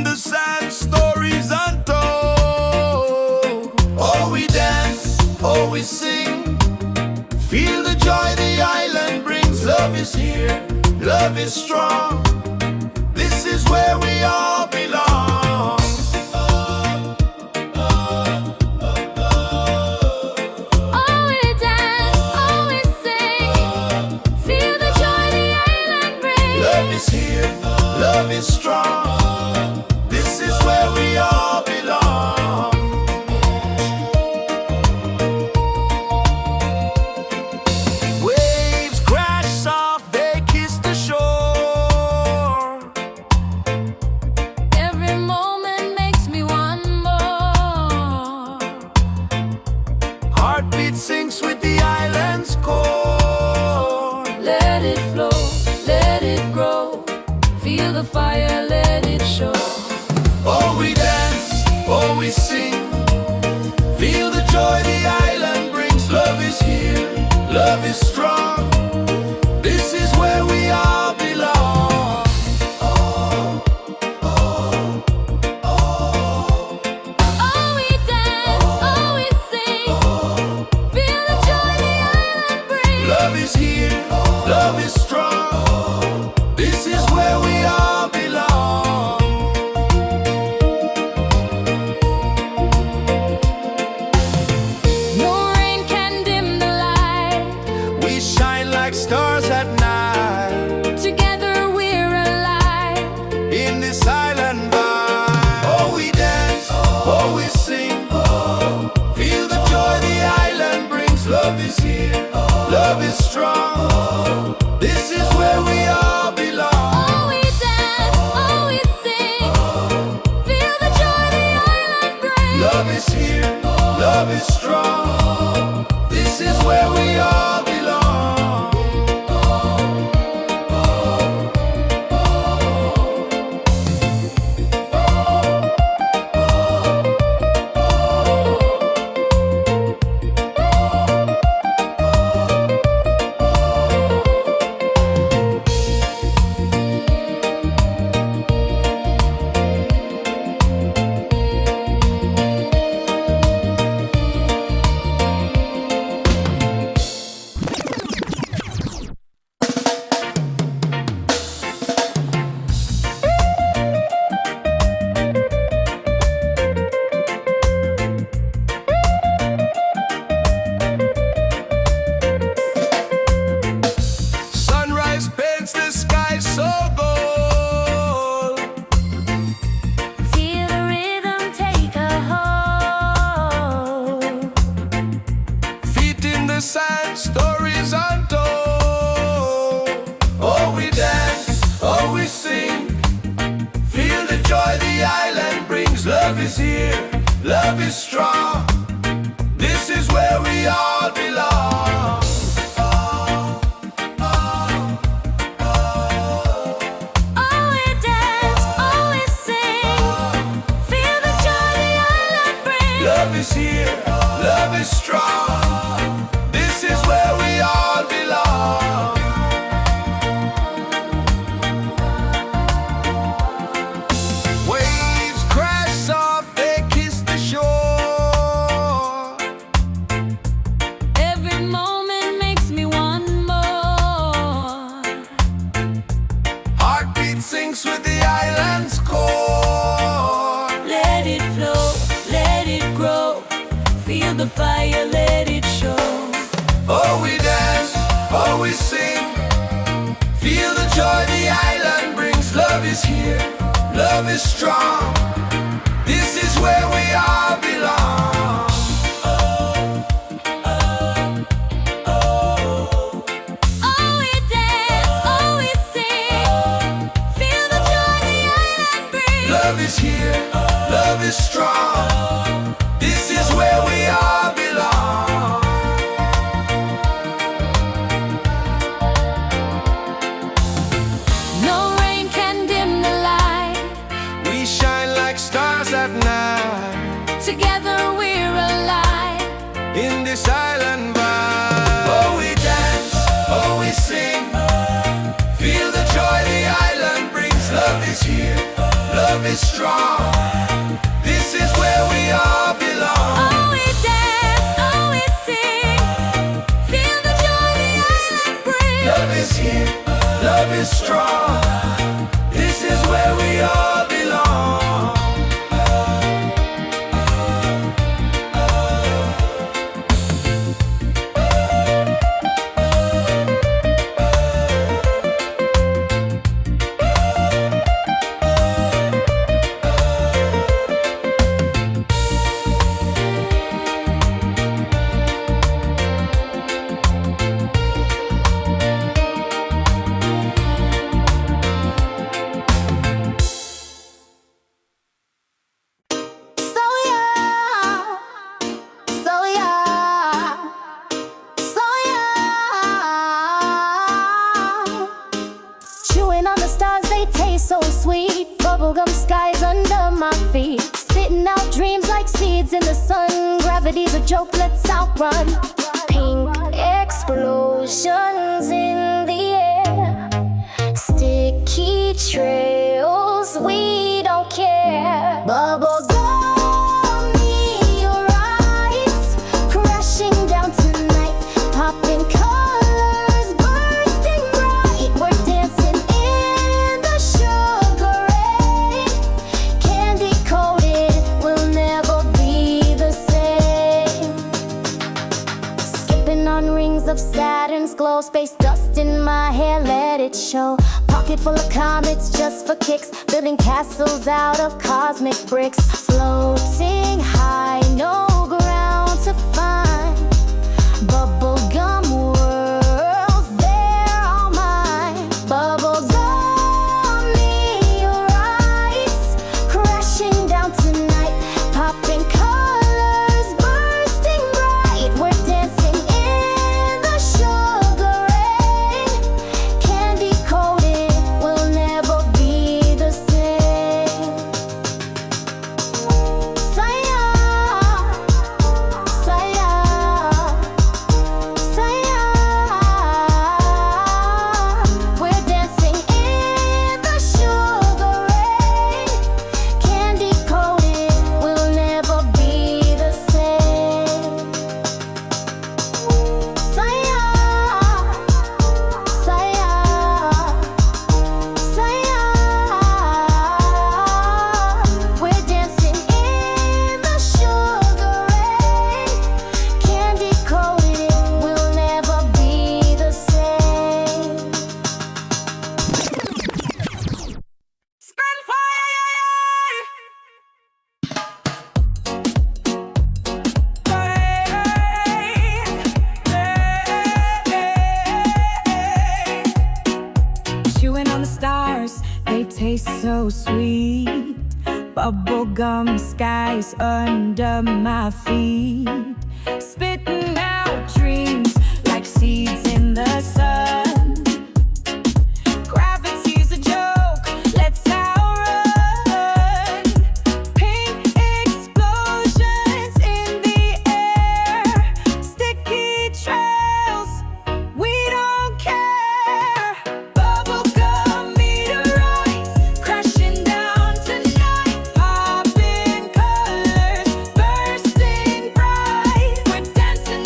in the sand, stories untold. Oh, we dance, oh, we sing, feel the joy the island brings. Love is here, love is strong. This is where we all belong. Oh, we dance, oh, we sing, feel the joy the island brings. Love is here, love is strong. This is where we all belong. Waves crash soft, they kiss the shore. Every moment makes me want more. Heartbeat sinks with the island's core. Let it flow, let it grow, feel the fire, let it show. Oh, we dance, oh, we sing, feel the joy the island brings. Love is here, love is strong. This is where we all belong. Oh, oh, oh. Oh, we dance, oh, we sing, feel the joy the island brings. Love is here, love is strong. This is where we all belong. No rain can dim the light, We shine like stars at night together we're alive. in this island vibe. Oh, we dance, oh, we sing, feel the joy the island brings. Love is here, love is strong. This is where we all belong. Oh, we dance, oh, we sing, feel the joy the island brings. Love is here, love is strong. This is where we all belong. Sunrise paints the sky so gold. Feel the rhythm take a hold. Feet in the sand, stories untold. Oh, we dance, oh, we sing, feel the joy the island brings. Love is here, love is strong. This is where we all belong. Oh, we dance, oh, we sing, feel the joy the island brings. Love is here, love is strong. This is where we all belong. Waves crash soft, they kiss the shore. Every moment makes me want more. Heartbeat sinks with the island's core. Let it flow, let it grow, feel the fire, let it show. Oh, we dance, oh, we sing, feel the joy the island brings. Love is here, love is strong. This is where we all belong. Oh, we dance, oh, we sing, feel the joy the island brings. Love is here, love is strong. This is where we all belong. No rain can dim the light, We shine like stars at night together we're alive. in this island vibe. Oh, we dance, oh, we sing, feel the joy the island brings. Love is here, love is strong. This is where we all belong. Oh, we dance, oh, we sing. Feel the joy the island brings. Love is here, love is strong. This is where we all belong. So yeah, so yeah, so yeah. Chewing on the stars, they taste so sweet. Bubblegum skies under my feet. Spitting out dreams like seeds in the sun. Gravity's a joke, let's outrun. Pink explosions in the air. Sticky trails, we don't care. Bubblegum meteorites crashing down tonight. Popping colors, bursting bright. We're dancing in the sugar rain. Candy coated, we'll never be the same. Skipping on rings of Saturn's glow. Space dust in my hair, let it show. Pocket full of comets just for kicks. Building castles out of cosmic bricks. Floating high, no ground to find. Bubblegum worlds, they're all mine. Bubblegum meteorites crashing down tonight. Popping colors, bursting bright. We're dancing in the sugar rain. Candy coated, we'll never be the same. Saya, saya, saya. We're dancing in the sugar rain. Candy coated, we'll never be the same. Saya, saya, saya. We're dancing in the sugar rain. Candy coated, we'll never be the same. Chewing on the stars, they taste so sweet. Bubblegum skies under my feet. Spitting out dreams like seeds in the sun. Gravity's a joke, let's outrun. Pink explosions in the air. Sticky trails, we don't care. Bubblegum meteorites crashing down tonight. Popping colors, bursting bright. We're dancing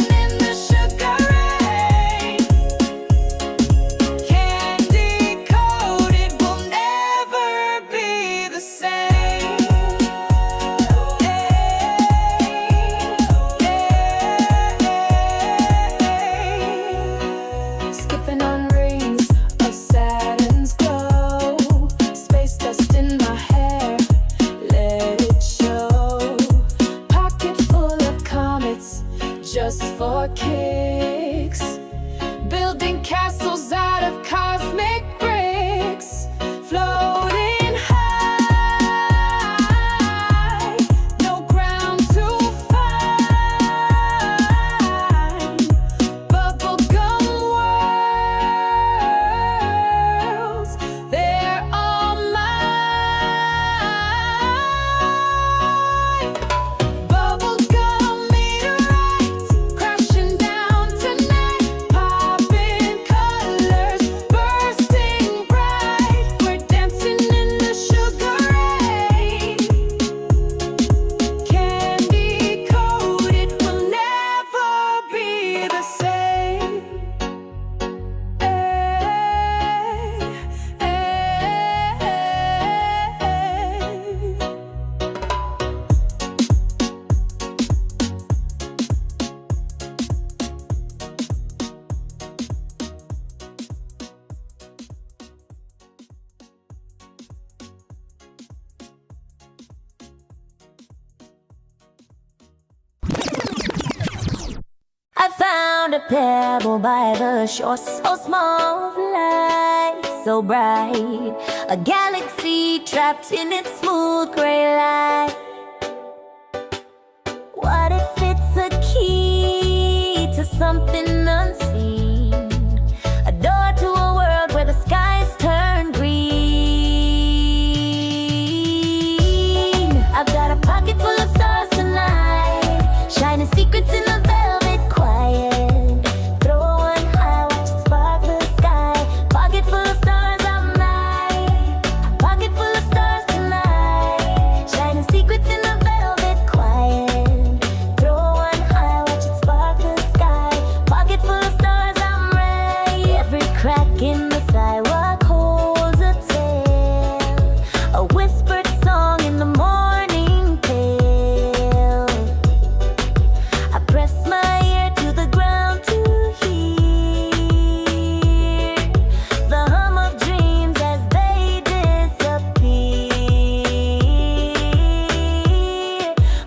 pebble by the shore, so small, light so bright, a galaxy trapped in its smooth gray light. What if it's a key to something unseen, a door to a world where the skies turn green? I've got a pocket full of stars tonight, shining secrets in the velvet quiet. Throw one high, watch it spark the sky. Pocket full of stars all night, pocket full of stars tonight, shining secrets in the velvet quiet. Throw one high, watch it spark the sky. Pocket full of stars, I'm ready. Every crack in the sidewalk holds a tale, a whispered song in the morning pale. I press my ear to the ground to hear the hum of dreams as they disappear.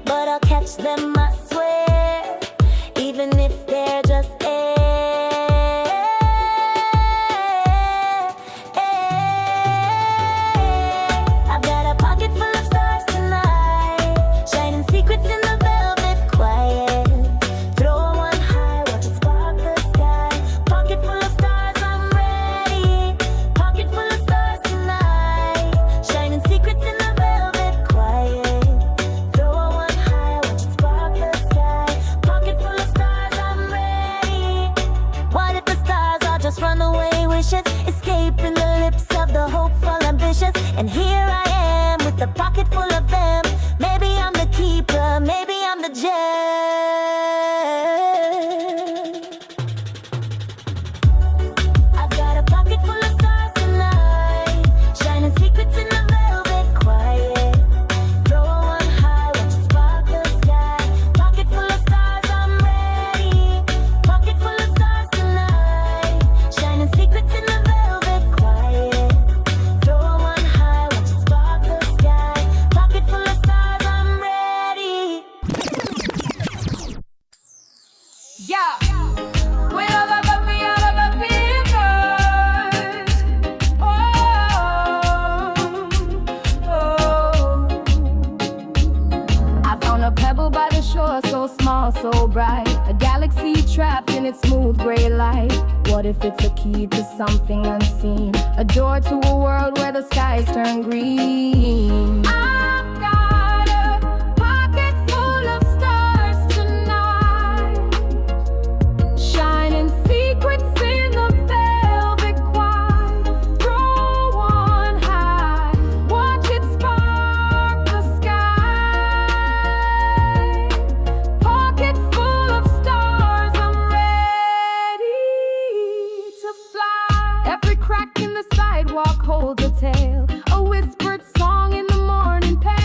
But I'll catch them, I swear, even if they're just air. I've got a pocket full of stars tonight, shining secrets in the velvet quiet. Throw one high, watch it spark the sky. Pocket full of stars, I'm ready. Pocket full of stars tonight, shining secrets in the velvet quiet. Throw one high, watch it spark the sky. Pocket full of stars, I'm ready. What if the stars are just runaway wishes, escaping the lips of the hopeful ambitious? And here I am with a pocket full of them. Maybe I'm the keeper, maybe I'm the gem. I've got a pocket full of stars tonight, shining secrets in the velvet quiet. Throw one high, watch it spark the sky. Pocket full of stars, I'm ready. Pocket full of stars tonight, shining secrets in the velvet quiet. Throw one high, watch it spark the sky. Pocket full of stars, I'm ready. Yeah, we all about me, all about peoples. Oh, I found a pebble by the shore, so small, so bright, a galaxy trapped in its smooth gray light. What if it's a key to something unseen, a door to a world where the skies turn green? I've got a pocket full of stars tonight, shining secrets in the velvet quiet. Throw one high, watch it spark the sky. Pocket full of stars, I'm ready to fly. Every crack in the sidewalk holds a tale, a whispered song in the morning pale.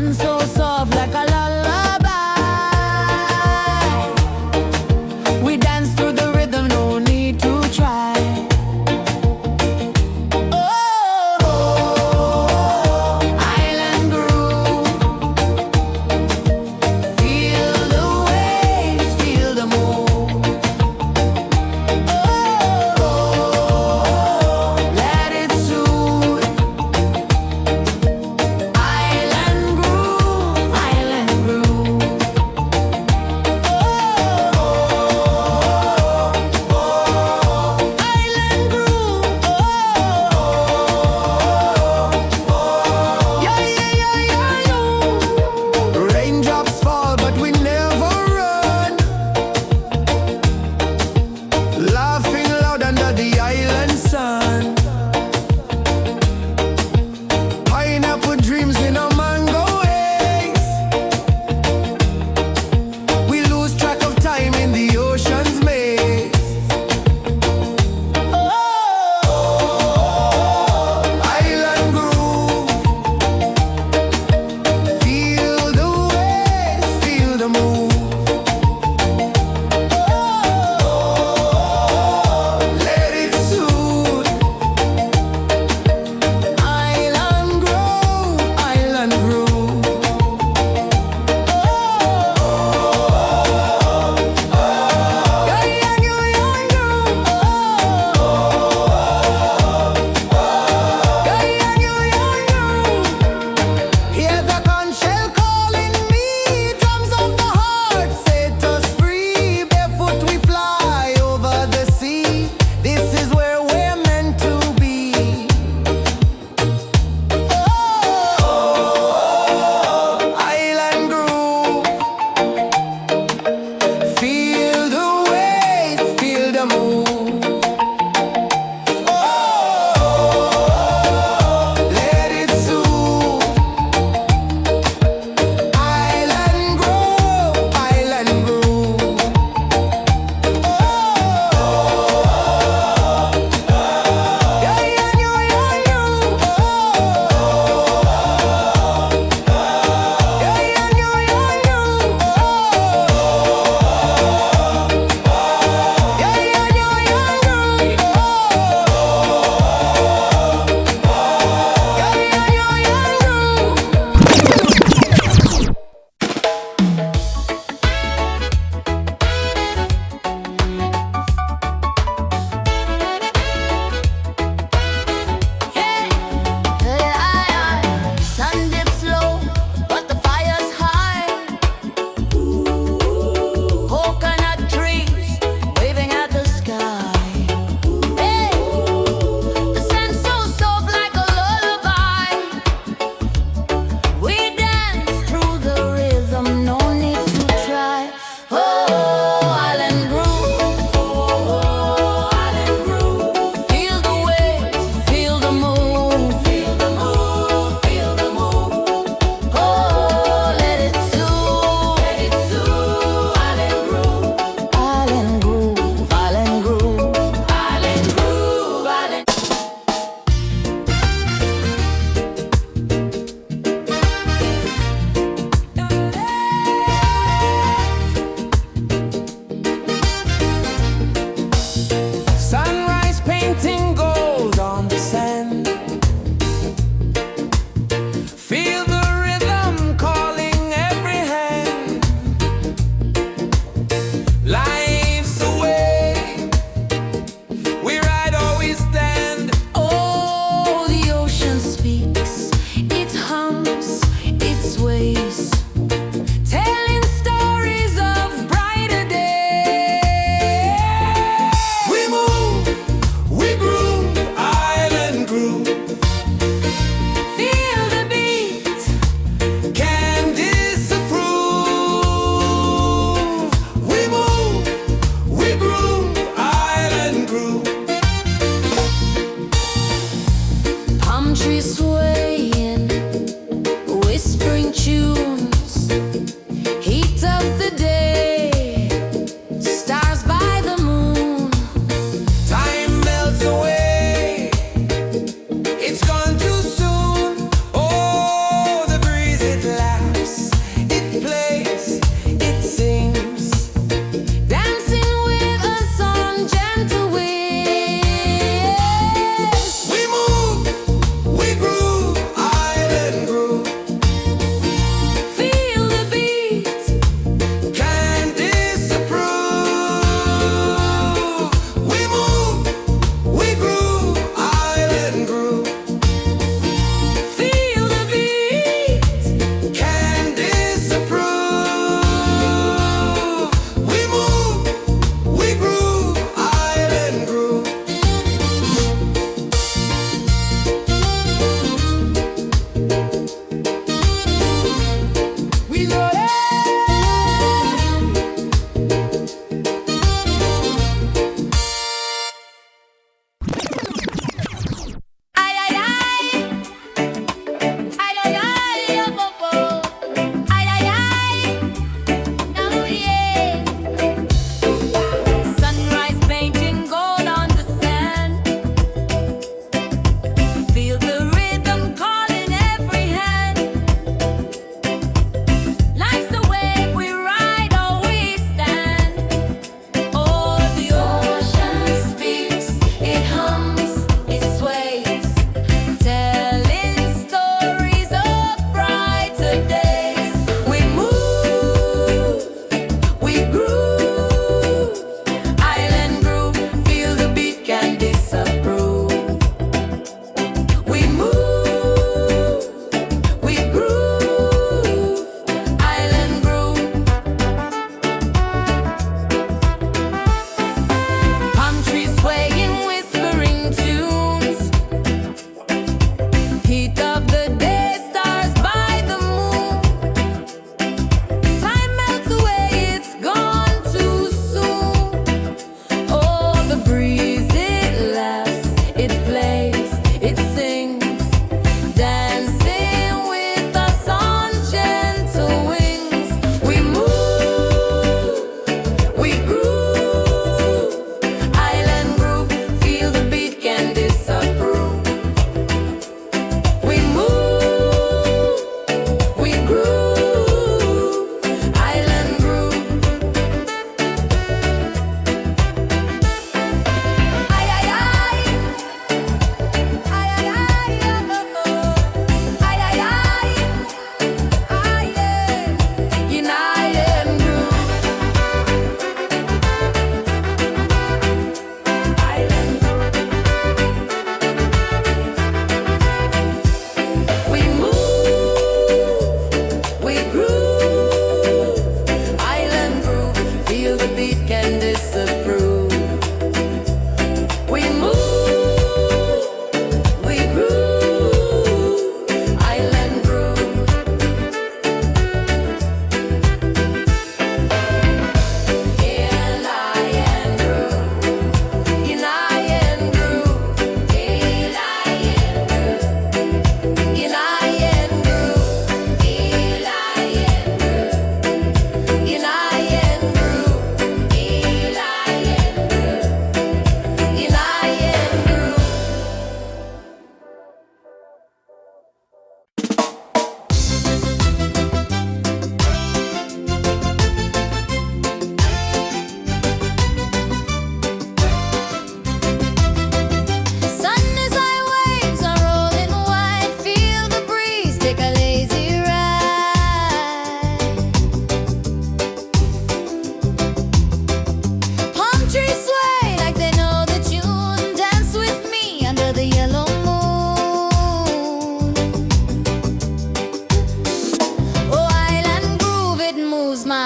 and so soft like a lullaby. We dance to the rhythm, no need to try. Oh, island groove. Feel the waves, feel the move. Oh, let it soothe. Island groove,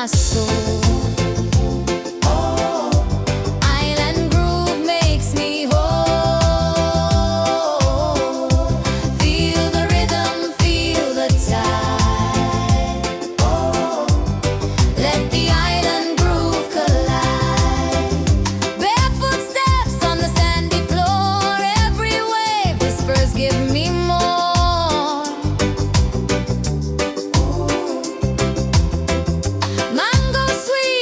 my soul. Island groove makes me whole. Feel the rhythm, feel the tide. Let the island groove collide. Barefoot steps on the sandy floor. Every wave whispers, give me more. Mango sweet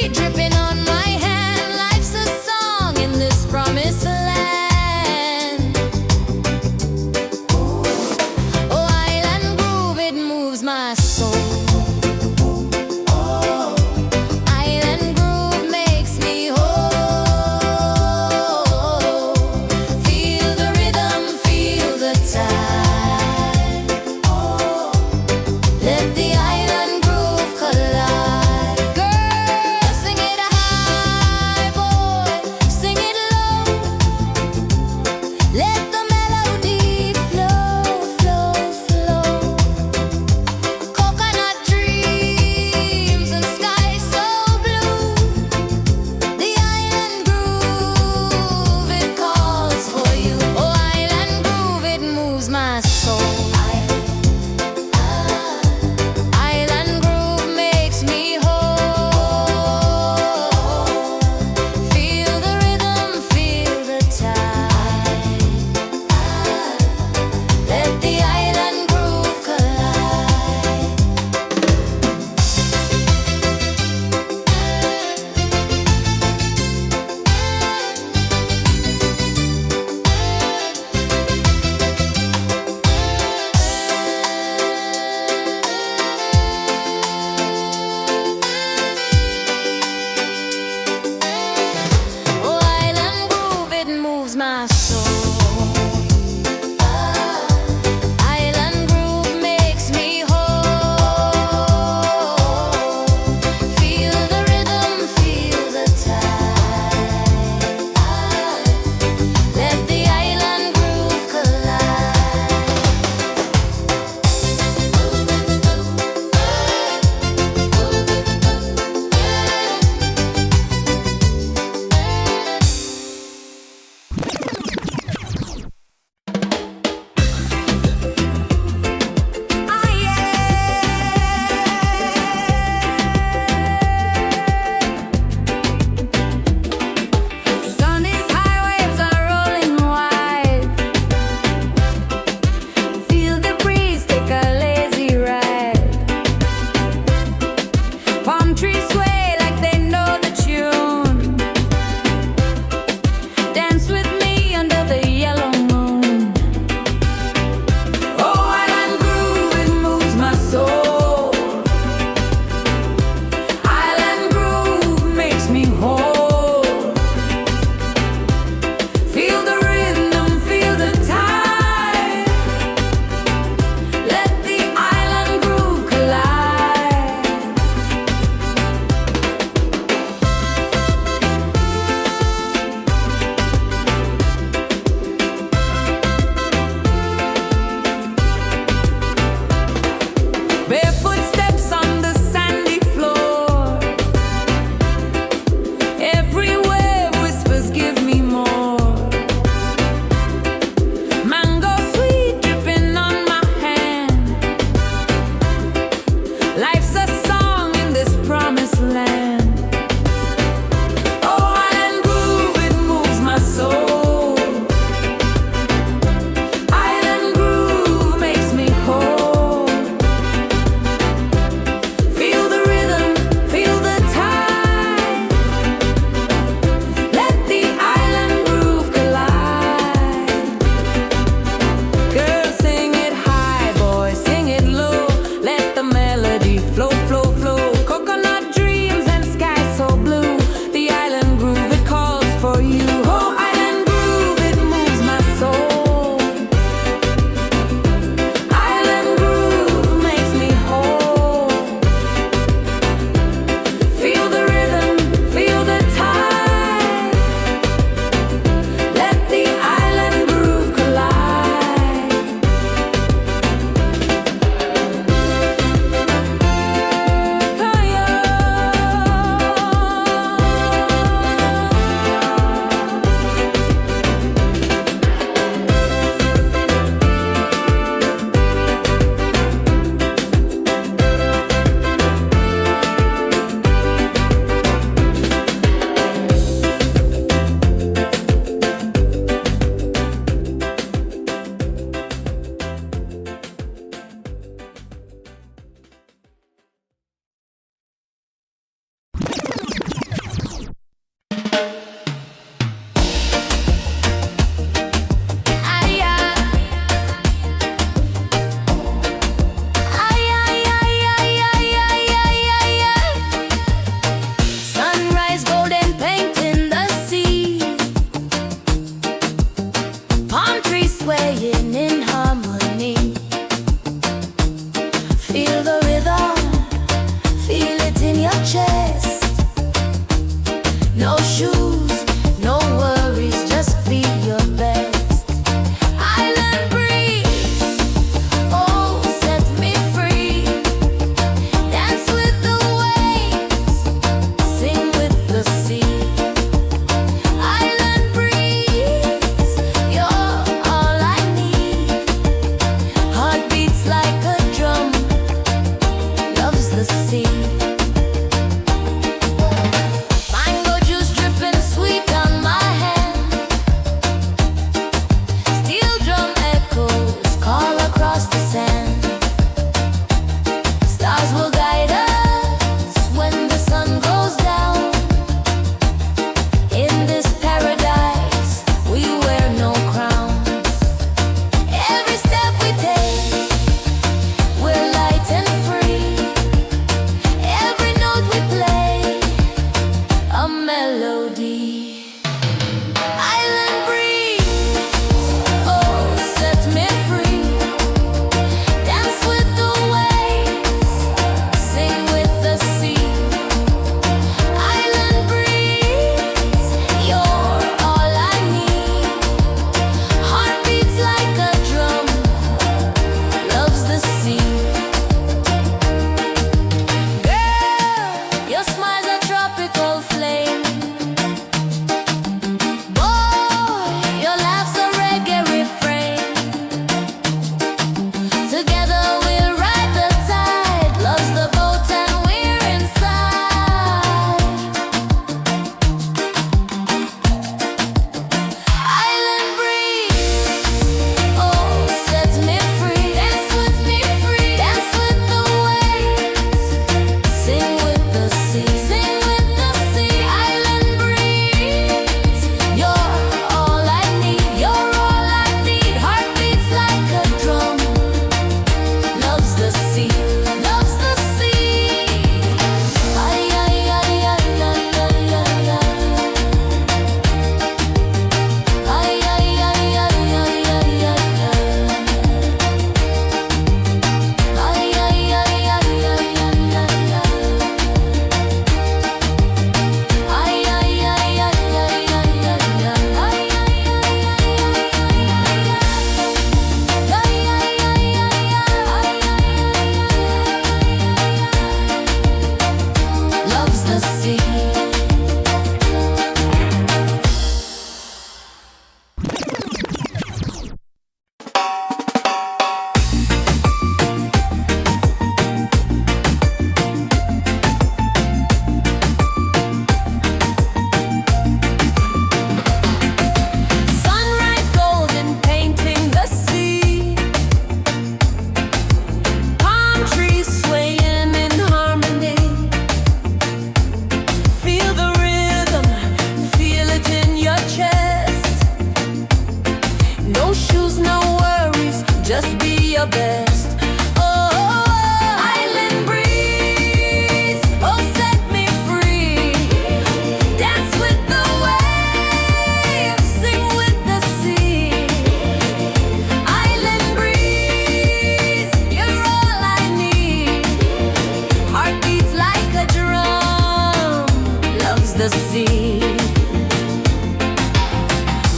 the sea.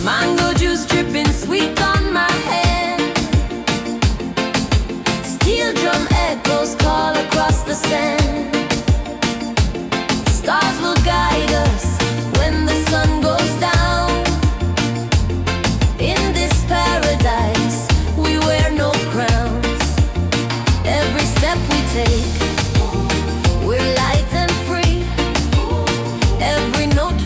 Mango juice dripping sweet on my hand. Steel drum echoes call across the sand. Stars will guide us when the sun goes down. In this paradise, we wear no crowns. Every step we take, we're light and free. Every note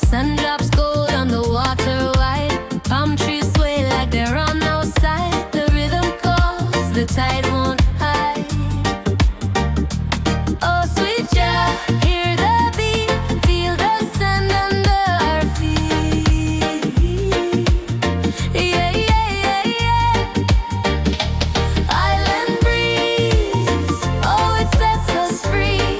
sun drops gold on the water wide. Palm trees sway like they're on our side. The rhythm calls, the tide won't hide. Oh, sweet Jah, hear the beat, feel the sand under our feet. Yeah, yeah, yeah, yeah. Island breeze, oh, it sets us free.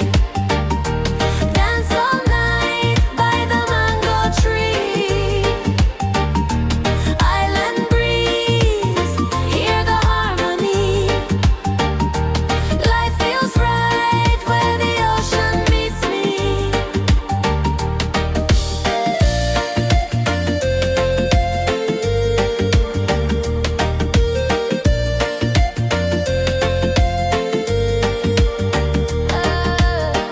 Dance all night by the mango tree. Island breeze, hear the harmony. Life feels right where the ocean meets me.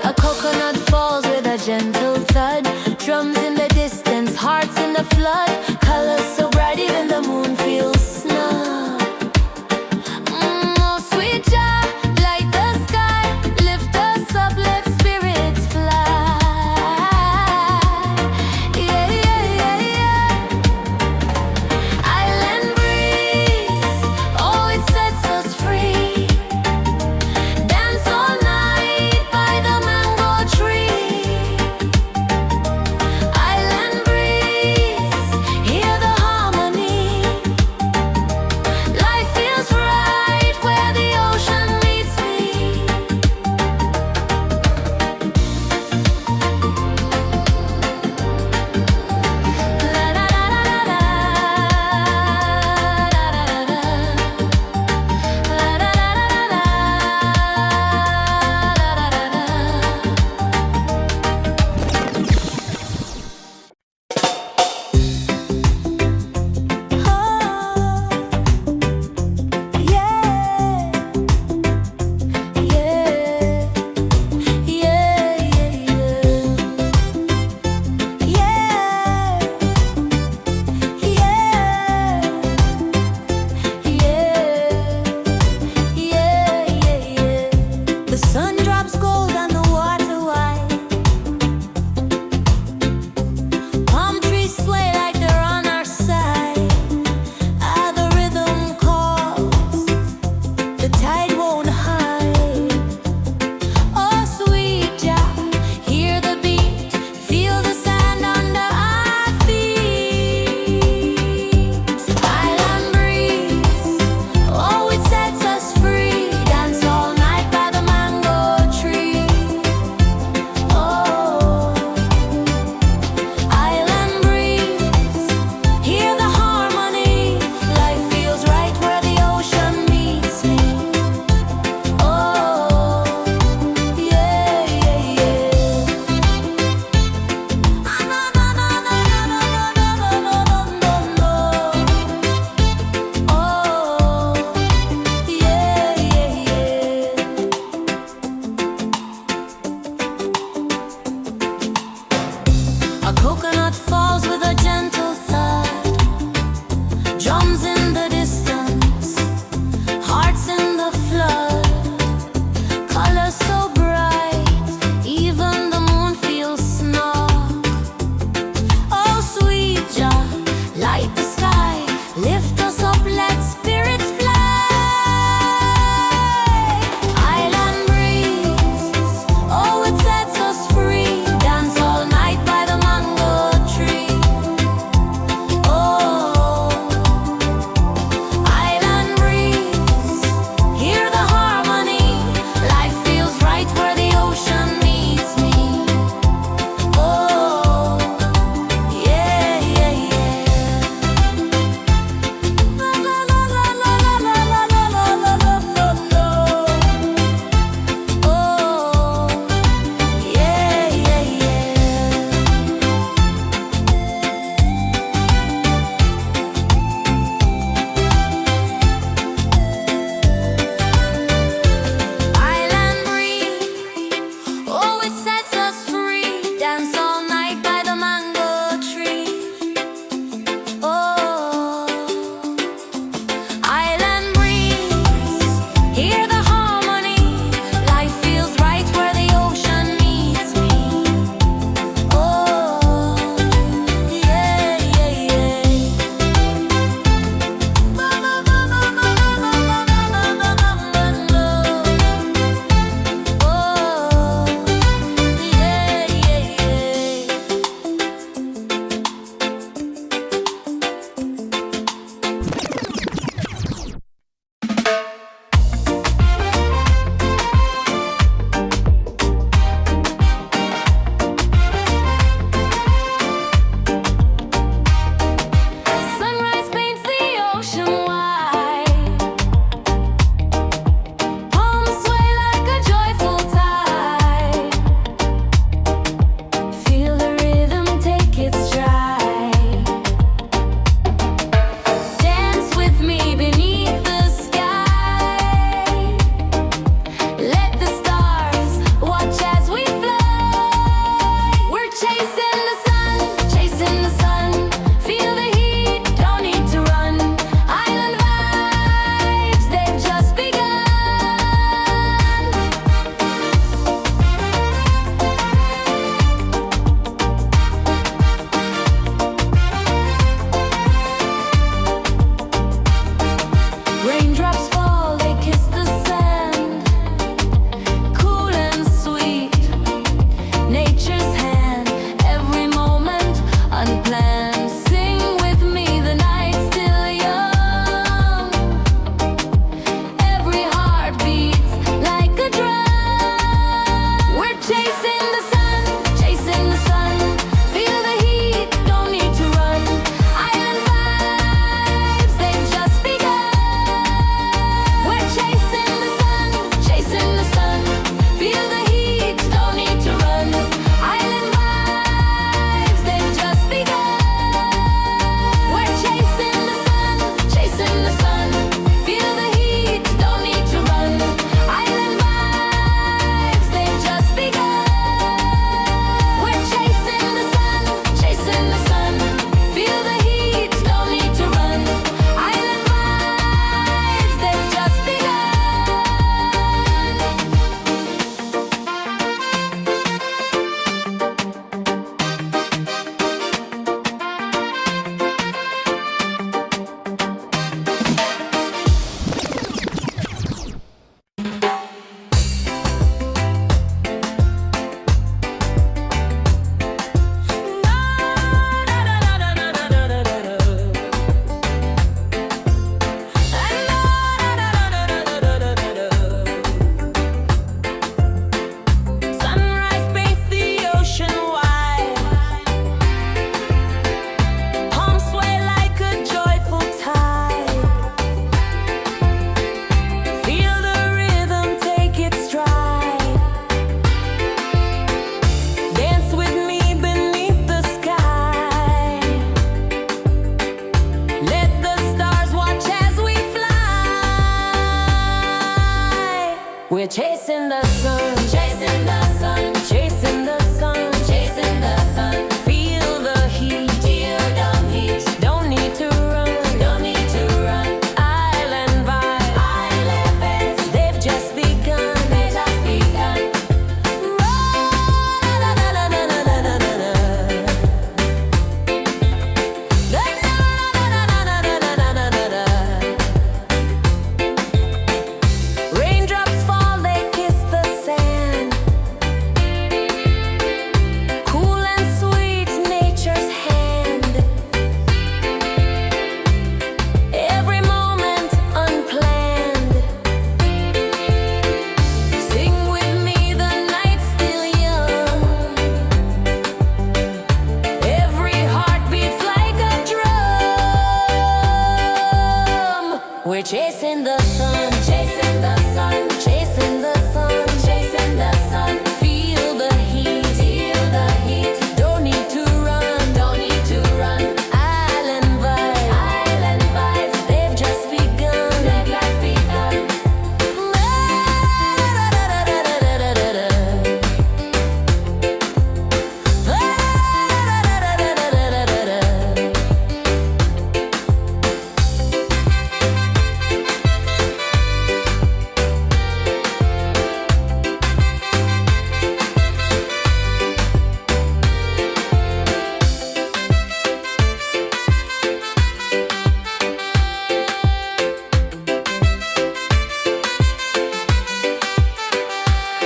A coconut falls with a gentle thud. Drums in the distance, hearts in the flood. Colors so bright, even the moon feels snug. Oh, sweet Jah, light the sky, lift us up, let spirits fly. Yeah, yeah, yeah, yeah. Island breeze, oh, it sets us free. Dance all night by the mango tree. Island breeze, hear the harmony. Life feels right where the ocean meets me. La la la la la, la la la la, la la la la, the sun drops gold on the water wide. Palm trees sway like they're on our side. Ah, the rhythm calls, the tide won't hide. Oh, sweet Jah, hear the beat, feel the sand under our feet. Island breeze, oh, it sets us free. Dance all night by the mango tree. Oh, island breeze, hear the harmony. Life feels right where the ocean meets me. Oh, yeah, yeah, yeah. Ah, no, no, no, no, no, no, no, no, no, no, no. Oh, yeah, yeah, yeah. A coconut falls with a gentle thud. Drums in the distance, hearts in the flood. Colors so bright, even the moon feels snug. Oh, sweet Jah, light the sky, lift us up, let spirits fly. Island breeze, oh, it sets us free. Dance all night by the mango chasing the sun, chasing the sun, chasing the sun, chasing the sun. Feel the heat, feel the heat. Don't need to run, don't need to run. Island vibes, they've just begun, they've just begun.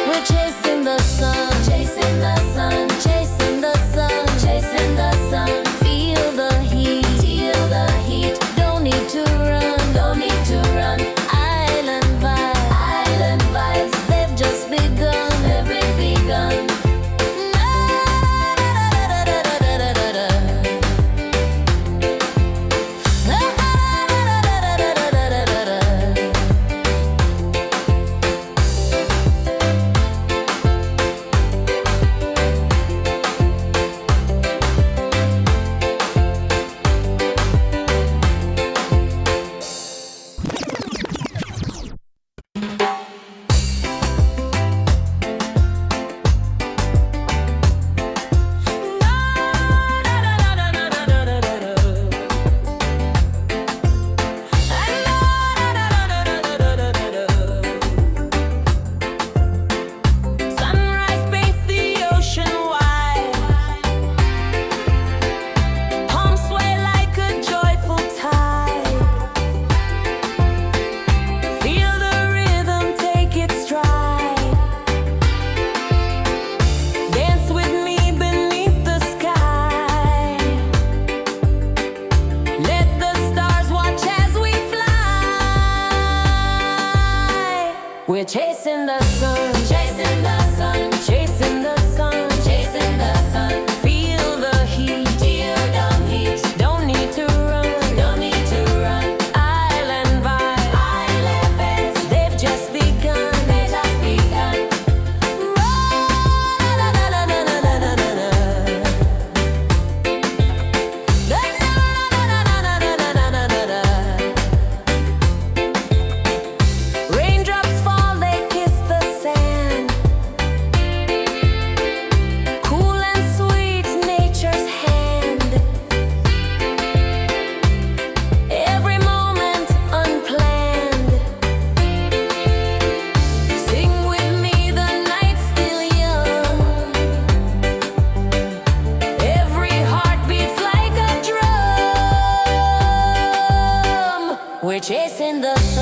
We're chasing the sun, chasing the sun, chasing the sun, chasing the sun. Feel the heat, feel the heat. Don't need to run, don't need to run. Island vibes, they've just begun, they've begun. Sunrise paints the ocean wide. Palms sway like a joyful tide. Feel the rhythm, take its stride. Dance with me beneath the sky. Let the stars watch as we fly. We're chasing the sun, chasing the sun, chasing the sun, chasing the sun. Feel the heat, feel the heat. Don't need to run, don't need to run. Island vibes, they've just begun, they've just begun. Raindrops fall, they kiss the sand. Cool and sweet, nature's hand. Every moment unplanned. Sing with me, the night's still young. Every heart beats like a drum. We're chasing the sun.